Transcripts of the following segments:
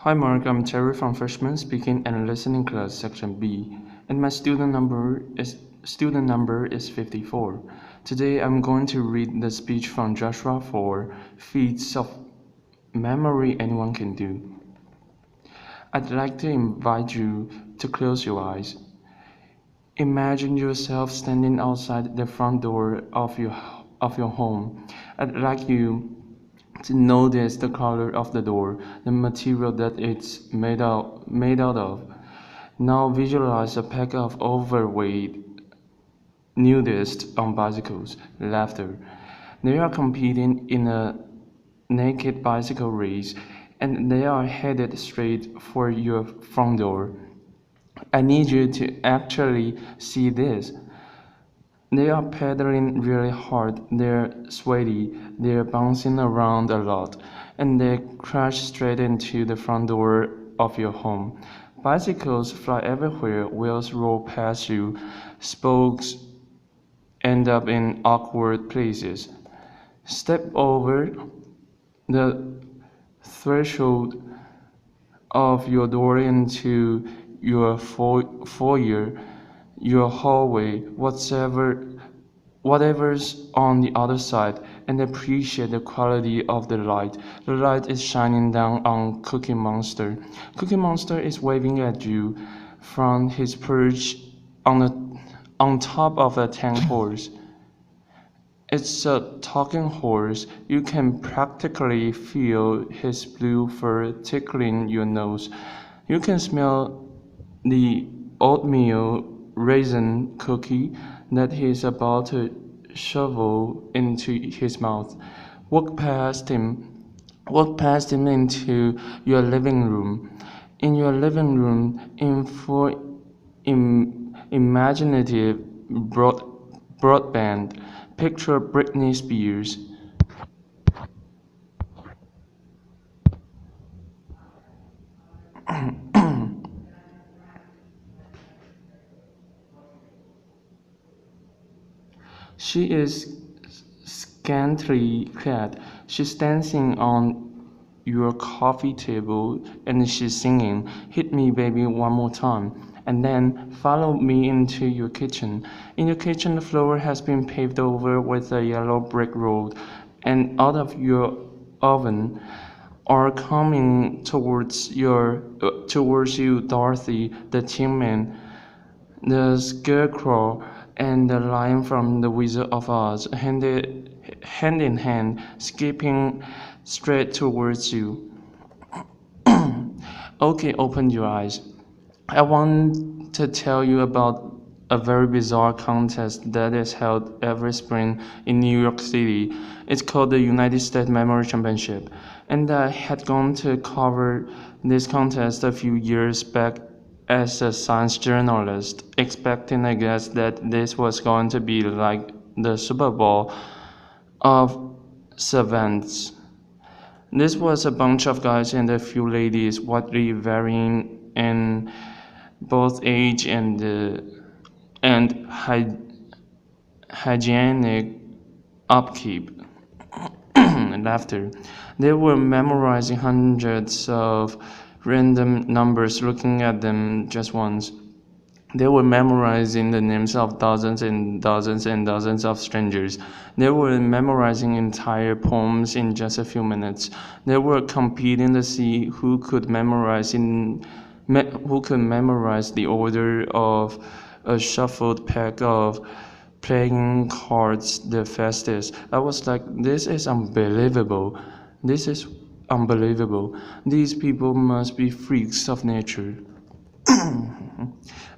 Hi Mark, I'm Terry from Freshman Speaking and Listening Class Section B, and my student number is 54. Today I'm going to read the speech from Joshua Foer, Feats of Memory Anyone Can Do. I'd like to invite you to close your eyes. Imagine yourself standing outside the front door of your home. I'd like you to notice the color of the door, the material that it's made out of. Now visualize a pack of overweight nudists on bicycles. Laughter. They are competing in a naked bicycle race, and they are headed straight for your front door. I need you to actually see this. They are pedaling really hard, they're sweaty, they're bouncing around a lot, and they crash straight into the front door of your home. Bicycles fly everywhere, wheels roll past you, spokes end up in awkward places. Step over the threshold of your door into your foyer, your hallway, whatever's on the other side, and appreciate the quality of the light. The light is shining down on Cookie Monster. Cookie Monster is waving at you from his perch on top of a tank horse. It's a talking horse. You can practically feel his blue fur tickling your nose. You can smell the oatmeal raisin cookie that he's about to shovel into his mouth. Walk past him. Walk past him into your living room. In your living room, imaginative broadband, picture Britney Spears. She is scantily clad. She's dancing on your coffee table and she's singing, "Hit me, baby, one more time." And then follow me into your kitchen. In your kitchen, the floor has been paved over with a yellow brick road, and out of your oven are coming towards you, Dorothy, the Tin Man, the Scarecrow, and the Lion from The Wizard of Oz, hand in hand, skipping straight towards you. Okay, open your eyes. I want to tell you about a very bizarre contest that is held every spring in New York City. It's called the United States Memory Championship. And I had gone to cover this contest a few years back as a science journalist, expecting, I guess, that this was going to be like the Super Bowl of savants. This was a bunch of guys and a few ladies, widely varying in both age and hygienic upkeep. Laughter. They were memorizing hundreds of random numbers, looking at them just once. They were memorizing the names of dozens and dozens and dozens of strangers. They were memorizing entire poems in just a few minutes. They were competing to see who could memorize the order of a shuffled pack of playing cards the fastest. I was like, this is unbelievable. This is unbelievable. These people must be freaks of nature.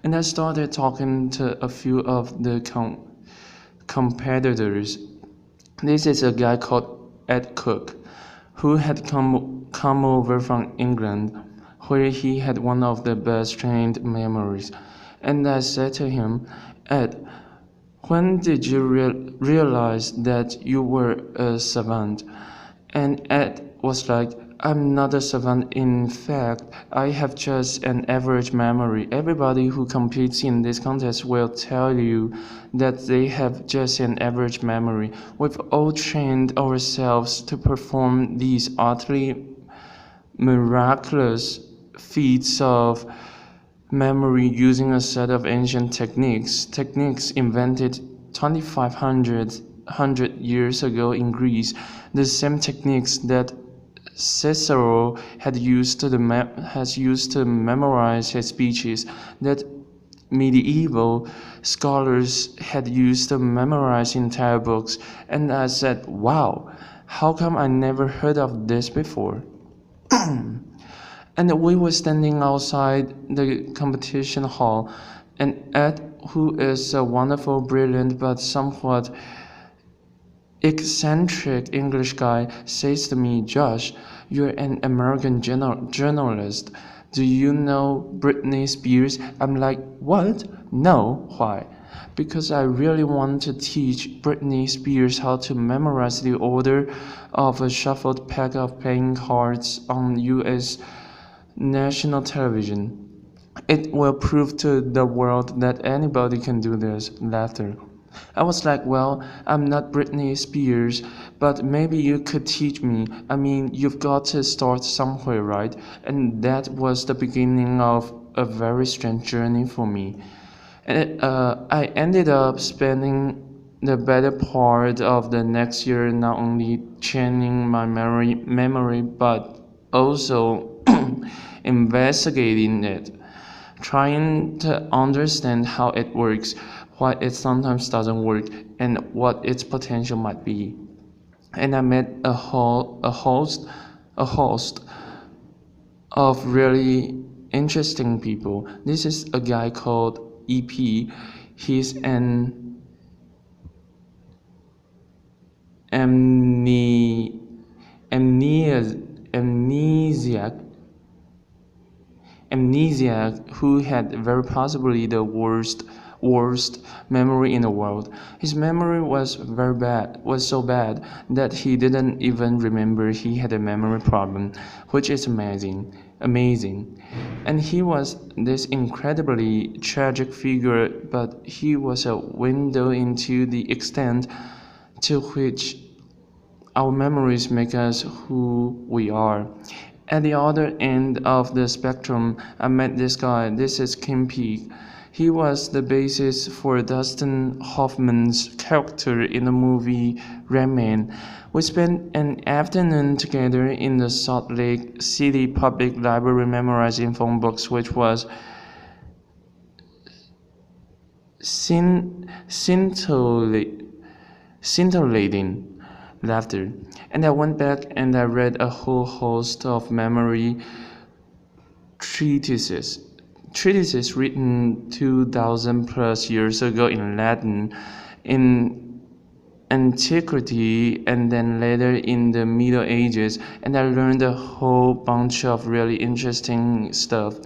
And I started talking to a few of the competitors. This is a guy called Ed Cook, who had come over from England, where he had one of the best trained memories. And I said to him, "Ed, when did you realize that you were a savant?" And Ed was like, "I'm not a savant. In fact, I have just an average memory. Everybody who competes in this contest will tell you that they have just an average memory. We've all trained ourselves to perform these utterly miraculous feats of memory using a set of ancient techniques invented 2500 years ago in Greece, the same techniques that Cicero has used to memorize his speeches, that medieval scholars had used to memorize entire books, and I said, wow, how come I never heard of this before? And we were standing outside the competition hall, and Ed, who is a wonderful, brilliant, but somewhat eccentric English guy, says to me, Josh, you're an American journalist. Do you know Britney Spears? I'm like, what? No, why? Because I really want to teach Britney Spears how to memorize the order of a shuffled pack of playing cards on US national television. It will prove to the world that anybody can do this. Laughter. I was like, well, I'm not Britney Spears, but maybe you could teach me. I mean, you've got to start somewhere, right? And that was the beginning of a very strange journey for me. And I ended up spending the better part of the next year not only training my memory but also investigating it, trying to understand how it works, why it sometimes doesn't work, and what its potential might be. And I met a host of really interesting people. This is a guy called EP. He's an amne- amnesiac who had very possibly the worst memory in the world. His memory was so bad that he didn't even remember he had a memory problem, which is amazing. And he was this incredibly tragic figure, but he was a window into the extent to which our memories make us who we are. At the other end of the spectrum, I met this guy. This is Kim Peek. He was the basis for Dustin Hoffman's character in the movie Rain Man. We spent an afternoon together in the Salt Lake City Public Library memorizing phone books, which was scintillating laughter. And I went back and I read a whole host of memory treatises written 2000 plus years ago in Latin, in antiquity, and then later in the Middle Ages, and I learned a whole bunch of really interesting stuff.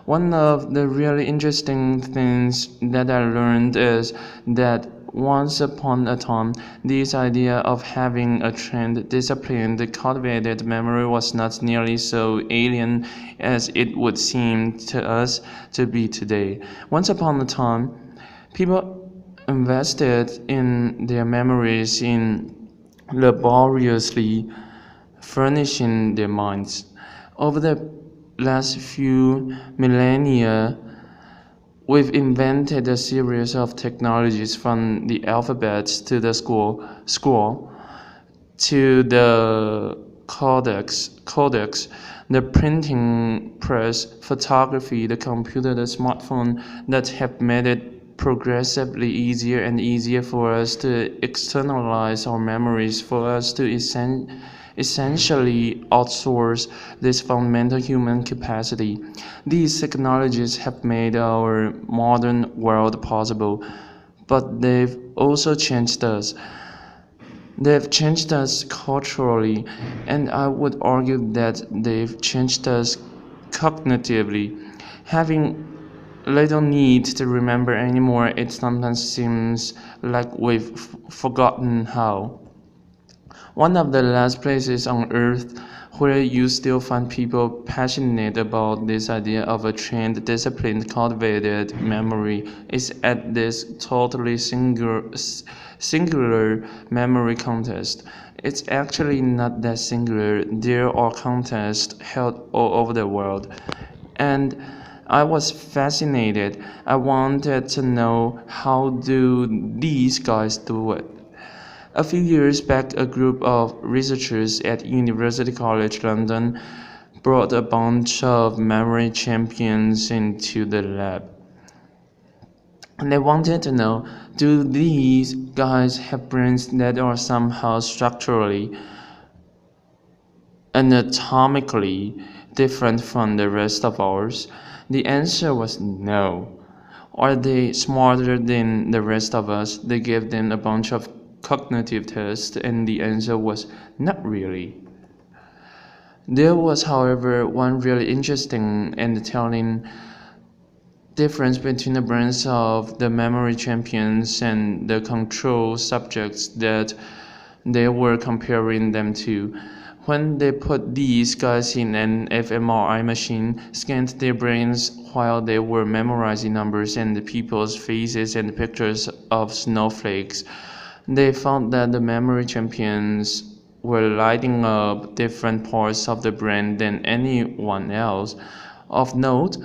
One of the really interesting things that I learned is that once upon a time, this idea of having a trained, disciplined, cultivated memory was not nearly so alien as it would seem to us to be today. Once upon a time, people invested in their memories in laboriously furnishing their minds. Over the last few millennia, we've invented a series of technologies from the alphabets to the scroll to the codex, the printing press, photography, the computer, the smartphone that have made it progressively easier and easier for us to externalize our memories, for us to essentially outsource this fundamental human capacity. These technologies have made our modern world possible, but they've also changed us. They've changed us culturally, and I would argue that they've changed us cognitively. Having little need to remember anymore, it sometimes seems like we've forgotten how. One of the last places on earth where you still find people passionate about this idea of a trained, disciplined, cultivated memory, is at this totally singular memory contest. It's actually not that singular. There are contests held all over the world. And I was fascinated. I wanted to know, how do these guys do it? A few years back, a group of researchers at University College London brought a bunch of memory champions into the lab. And they wanted to know, do these guys have brains that are somehow structurally, anatomically different from the rest of ours? The answer was no. Are they smarter than the rest of us? They gave them a bunch of cognitive tests, and the answer was not really. There was, however, one really interesting and telling difference between the brains of the memory champions and the control subjects that they were comparing them to. When they put these guys in an fMRI machine, scanned their brains while they were memorizing numbers and people's faces and pictures of snowflakes, they found that the memory champions were lighting up different parts of the brain than anyone else. Of note,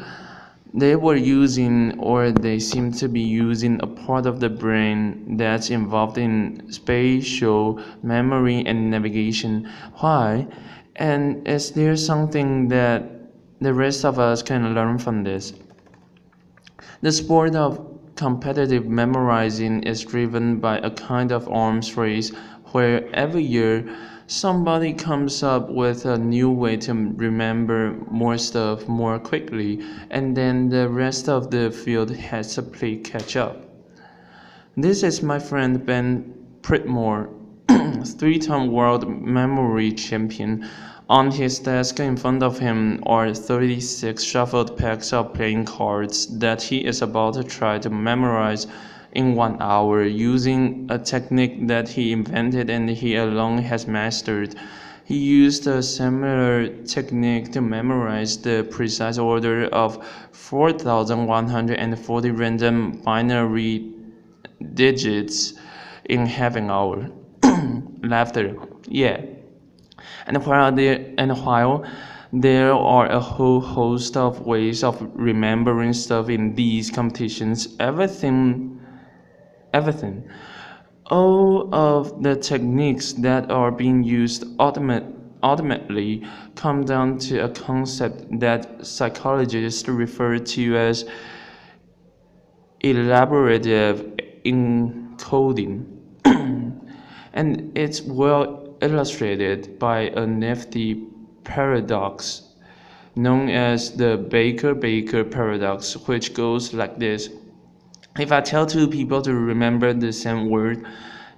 they were using, or they seemed to be using, a part of the brain that's involved in spatial memory and navigation. Why? And is there something that the rest of us can learn from this? The sport of competitive memorizing is driven by a kind of arms race where every year somebody comes up with a new way to remember more stuff more quickly, and then the rest of the field has to play catch up. This is my friend Ben Pritmore, three-time world memory champion. On his desk in front of him are 36 shuffled packs of playing cards that he is about to try to memorize in 1 hour using a technique that he invented and he alone has mastered. He used a similar technique to memorize the precise order of 4,140 random binary digits in half an hour. Laughter. Yeah. While there are a whole host of ways of remembering stuff in these competitions, everything, all of the techniques that are being used ultimately come down to a concept that psychologists refer to as elaborative encoding. And it's well illustrated by a nifty paradox known as the Baker-Baker paradox, which goes like this. If I tell two people to remember the same word,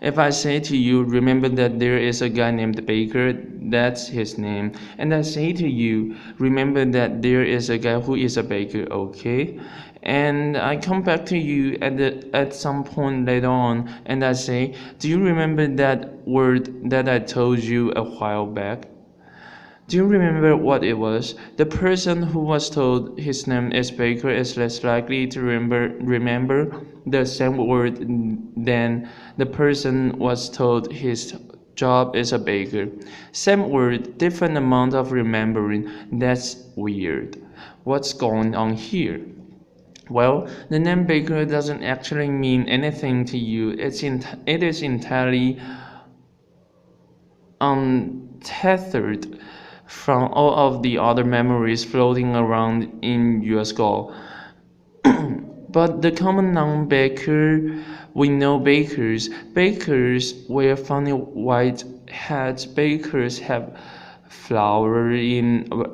if I say to you, remember that there is a guy named Baker, that's his name, and I say to you, remember that there is a guy who is a baker, okay? And I come back to you at some point later on, and I say, do you remember that word that I told you a while back? Do you remember what it was? The person who was told his name is Baker is less likely to remember the same word than the person was told his job is a baker. Same word, different amount of remembering. That's weird. What's going on here? Well, the name Baker doesn't actually mean anything to you. It is entirely untethered from all of the other memories floating around in your skull. But the common noun baker, we know bakers. Bakers wear funny white hats. Bakers have flour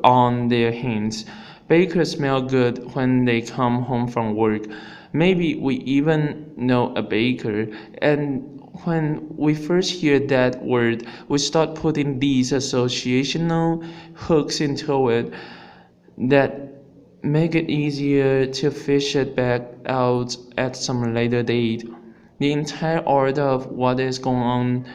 on their hands. Bakers smell good when they come home from work. Maybe we even know a baker, and when we first hear that word, we start putting these associational hooks into it that make it easier to fish it back out at some later date. The entire art of what is going on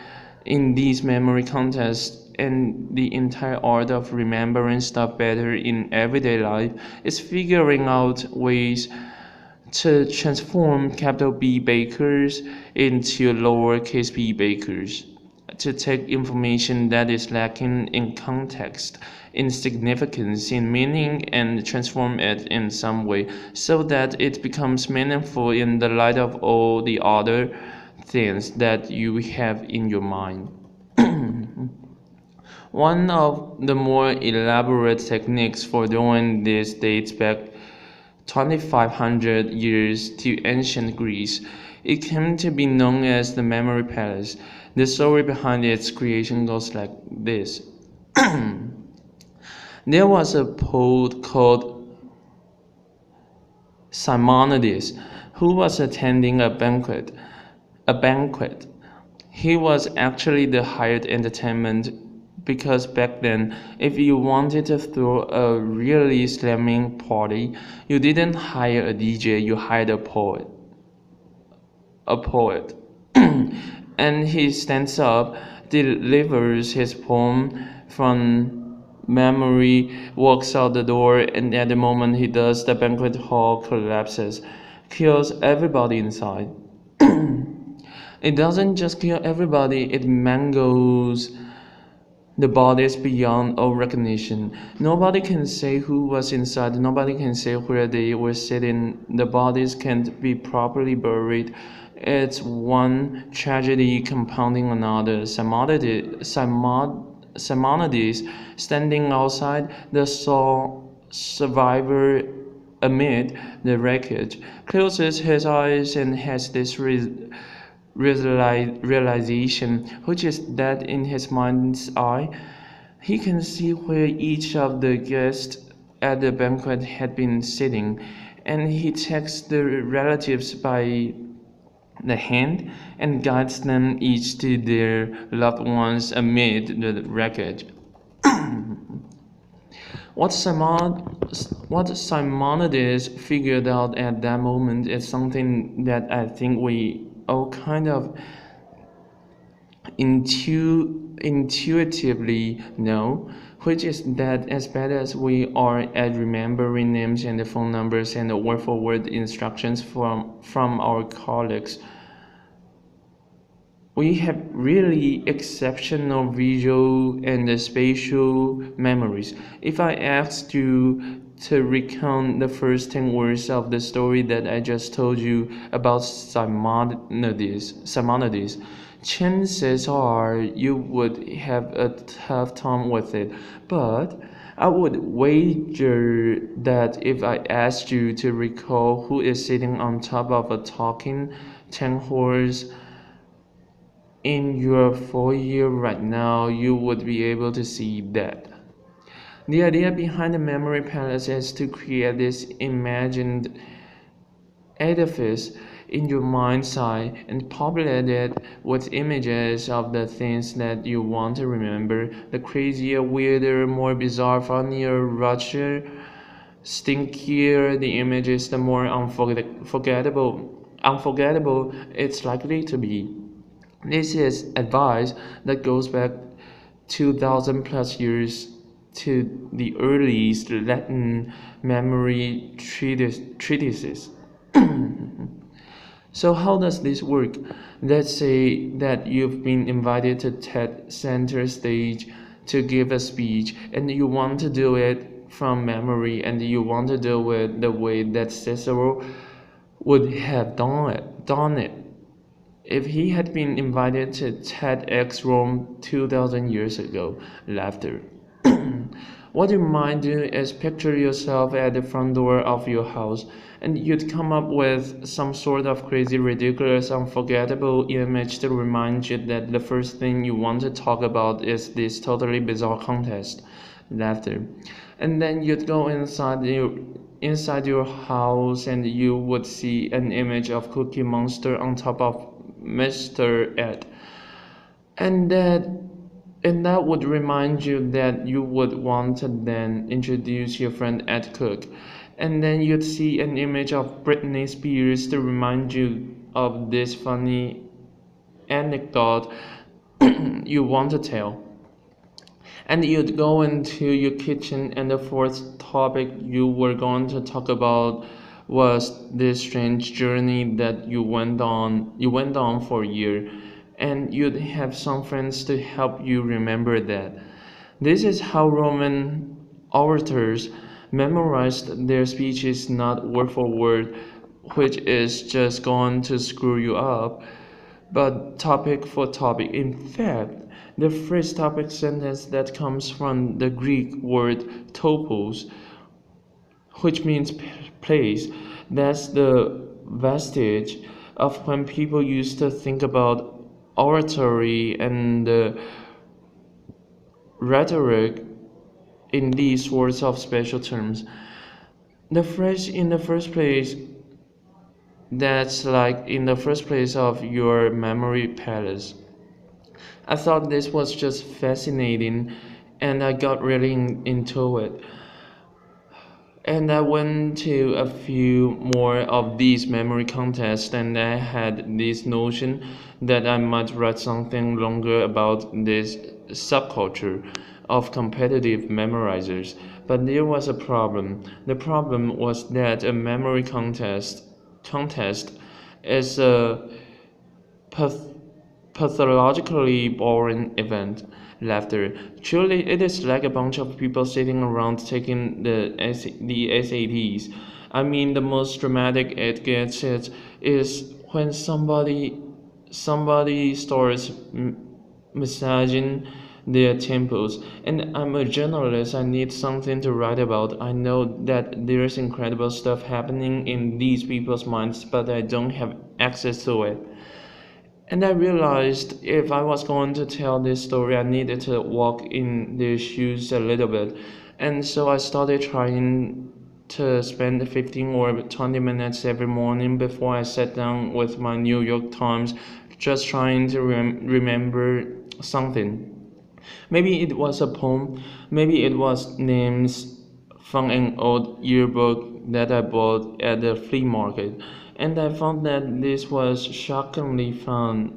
in these memory contests and the entire art of remembering stuff better in everyday life is figuring out ways to transform capital B bakers into lowercase b bakers, to take information that is lacking in context, in significance, in meaning, and transform it in some way so that it becomes meaningful in the light of all the other things that you have in your mind. One of the more elaborate techniques for doing this dates back 2,500 years to ancient Greece. It came to be known as the Memory Palace. The story behind its creation goes like this. There was a poet called Simonides who was attending a banquet. He was actually the hired entertainment because back then, if you wanted to throw a really slamming party, you didn't hire a DJ, you hired a poet. A poet. And he stands up, delivers his poem from memory, walks out the door, and at the moment he does, the banquet hall collapses, kills everybody inside. It doesn't just kill everybody, it mangles the bodies beyond all recognition. Nobody can say who was inside, nobody can say where they were sitting. The bodies can't be properly buried. It's one tragedy compounding another. Simonides standing outside the survivor amid the wreckage, closes his eyes and has this realization, which is that in his mind's eye, he can see where each of the guests at the banquet had been sitting, and he takes the relatives by the hand and guides them each to their loved ones amid the wreckage. What Simonides figured out at that moment is something that I think we all kind of intuitively know, which is that as bad as we are at remembering names and the phone numbers and the word-for-word instructions from our colleagues, we have really exceptional visual and spatial memories. If I asked you to recount the first 10 words of the story that I just told you about Simonides, chances are you would have a tough time with it. But I would wager that if I asked you to recall who is sitting on top of a talking tank horse in your foyer right now, you would be able to see that. The idea behind the memory palace is to create this imagined edifice in your mind's eye and populate it with images of the things that you want to remember, the crazier, weirder, more bizarre, funnier, rusher, stinkier the image is, the more unforgettable it's likely to be. This is advice that goes back 2,000 plus years to the earliest Latin memory treatises. So how does this work? Let's say that you've been invited to TED Center stage to give a speech, and you want to do it from memory, and you want to do it the way that Cicero would have done it if he had been invited to TEDx Rome 2,000 years ago. Laughter. What you might do is picture yourself at the front door of your house, and you'd come up with some sort of crazy, ridiculous, unforgettable image to remind you that the first thing you want to talk about is this totally bizarre contest. Laughter. And then you'd go inside your house, and you would see an image of Cookie Monster on top of Mr. Ed. And that would remind you that you would want to then introduce your friend Ed Cook. And then you'd see an image of Britney Spears to remind you of this funny anecdote you want to tell. And you'd go into your kitchen, and the fourth topic you were going to talk about was this strange journey that you went on for a year, and you'd have some friends to help you remember that. This is how Roman orators memorized their speeches, not word for word, which is just going to screw you up, but topic for topic. In fact, the first topic sentence that comes from the Greek word topos, which means place. That's the vestige of when people used to think about oratory and rhetoric in these sorts of special terms. The phrase in the first place, that's like in the first place of your memory palace. I thought this was just fascinating, and I got really into it. And I went to a few more of these memory contests, and I had this notion that I might write something longer about this subculture of competitive memorizers. But there was a problem. The problem was that a memory contest is a path- pathologically boring event. Laughter. Truly, it is like a bunch of people sitting around taking the SATs. I mean, the most dramatic it gets it is when somebody starts massaging their temples. And I'm a journalist. I need something to write about. I know that there's incredible stuff happening in these people's minds, but I don't have access to it. And I realized if I was going to tell this story, I needed to walk in their shoes a little bit. And so I started trying to spend 15 or 20 minutes every morning before I sat down with my New York Times, just trying to remember something. Maybe it was a poem, maybe it was names from an old yearbook that I bought at the flea market, and I found that this was shockingly fun.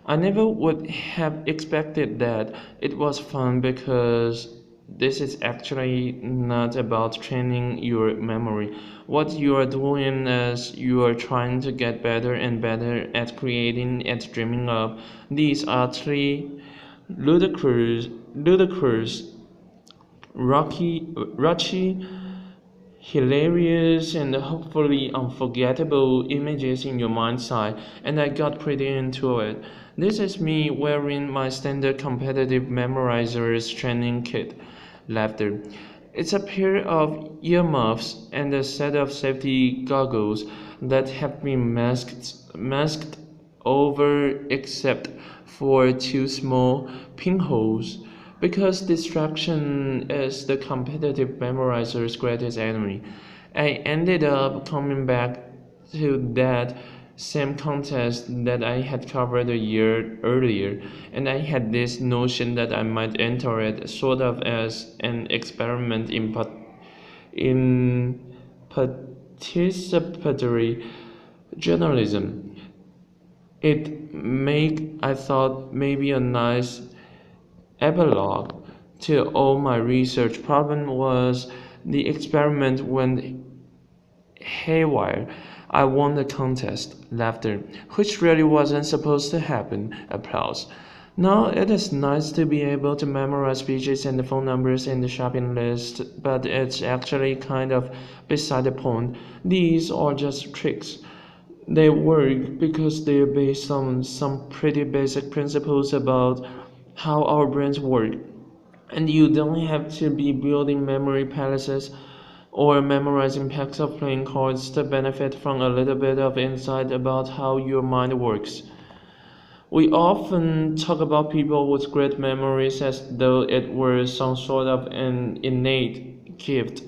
I never would have expected that it was fun because this is actually not about training your memory. What you are doing is you are trying to get better and better at creating and dreaming up these utterly ludicrous, rocky, hilarious and hopefully unforgettable images in your mind's eye, and I got pretty into it. This is me wearing my standard competitive memorizer's training kit. Laughter. It's a pair of earmuffs and a set of safety goggles that have been masked over except for two small pinholes, because distraction is the competitive memorizer's greatest enemy. I ended up coming back to that same contest that I had covered a year earlier, and I had this notion that I might enter it sort of as an experiment in participatory journalism. I thought, maybe a nice epilogue to all my research. Problem was the experiment went haywire. I won the contest. Laughter. Which really wasn't supposed to happen. Applause. Now, it is nice to be able to memorize speeches and the phone numbers and the shopping list, but it's actually kind of beside the point. These are just tricks. They work because they're based on some pretty basic principles about how our brains work. And you don't have to be building memory palaces or memorizing packs of playing cards to benefit from a little bit of insight about how your mind works. We often talk about people with great memories as though it were some sort of an innate gift,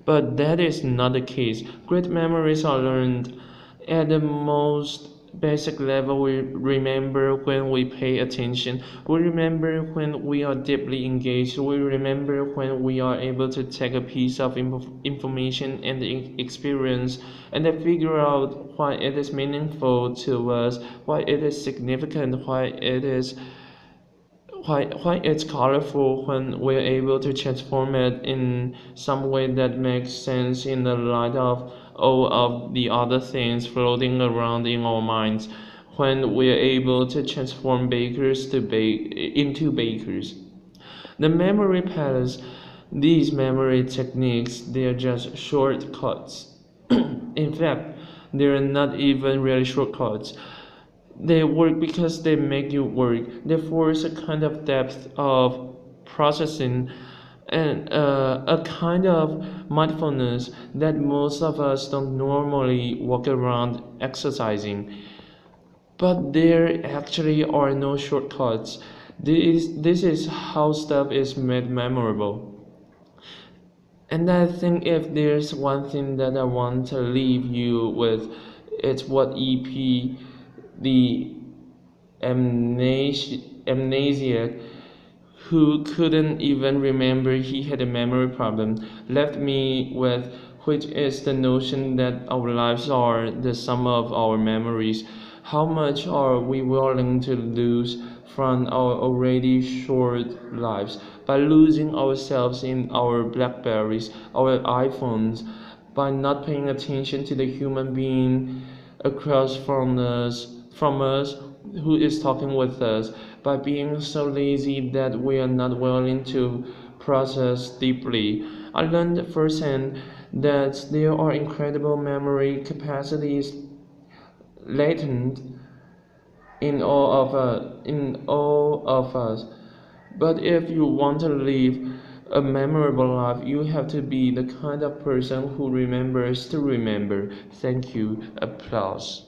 but that is not the case. Great memories are learned. At the most basic level, we remember when we pay attention. We remember when we are deeply engaged. We remember when we are able to take a piece of information and experience and then figure out why it is meaningful to us, why it is significant, why it is why it's colorful when we're able to transform it in some way that makes sense in the light of all of the other things floating around in our minds, when we're able to transform bakers into bakers. The memory palace, these memory techniques, they are just shortcuts. In fact, they're not even really shortcuts. They work because they make you work. They force a kind of depth of processing and a kind of mindfulness that most of us don't normally walk around exercising. But there actually are no shortcuts. This is how stuff is made memorable. And I think if there's one thing that I want to leave you with, it's what EP, the amnesiac, who couldn't even remember he had a memory problem, left me with, which is the notion that our lives are the sum of our memories. How much are we willing to lose from our already short lives by losing ourselves in our Blackberries, our iPhones, by not paying attention to the human being across from us who is talking with us, by being so lazy that we are not willing to process deeply. I learned firsthand that there are incredible memory capacities latent in all of us. But if you want to live a memorable life, you have to be the kind of person who remembers to remember. Thank you. Applause.